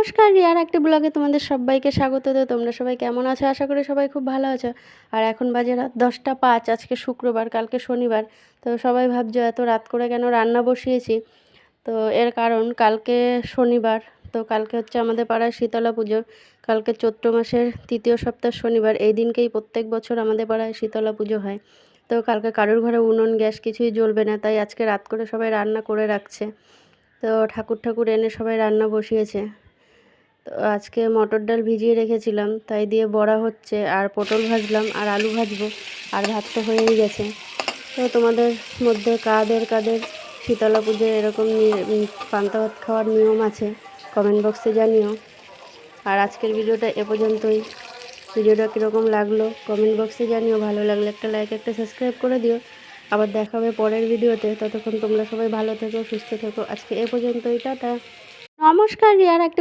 নমস্কার, রিয়ার একটা ব্লগে তোমাদের সবাইকে স্বাগত। তো তোমরা সবাই কেমন আছো? আশা করি সবাই খুব ভালো আছো। আর এখন বাজে রাত 10টা 5, আজকে শুক্রবার, কালকে শনিবার। তো সবাই ভাবছো এত রাত করে কেন রান্না বসিয়েছি। তো এর কারণ কালকে শনিবার। তো কালকে হচ্ছে আমাদের পাড়ায় শীতলা পুজো। কালকে চৈত্র মাসের তৃতীয় সপ্তাহ শনিবার, এই দিনকেই প্রত্যেক বছর আমাদের পাড়ায় শীতলা পুজো হয়। তো কালকে কারোর ঘরে উনুন গ্যাস কিছুই জ্বলবে না, তাই আজকে রাত করে সবাই রান্না করে রাখছে। তো ঠাকুর এনে সবাই রান্না বসিয়েছে। তো আজকে মটর ডাল ভিজিয়ে রেখেছিলাম, তাই দিয়ে বড়া হচ্ছে, আর পটল ভাজলাম, আর আলু ভাজবো, আর ভাত তো হয়েই গেছে। তো তোমাদের মধ্যে কাদের কাদের শীতলা পুজোয় এরকম পান্তা ভাত খাওয়ার নিয়ম আছে কমেন্ট বক্সে জানিও। আর আজকের ভিডিওটা এ পর্যন্তই। ভিডিওটা কীরকম লাগলো কমেন্ট বক্সে জানিও। ভালো লাগলে একটা লাইক, একটা সাবস্ক্রাইব করে দিও। আবার দেখা হবে পরের ভিডিওতে। ততক্ষণ তোমরা সবাই ভালো থেকো, সুস্থ থেকো। আজকে এ পর্যন্তই, টাটা। নমস্কার, রিয়ার একটা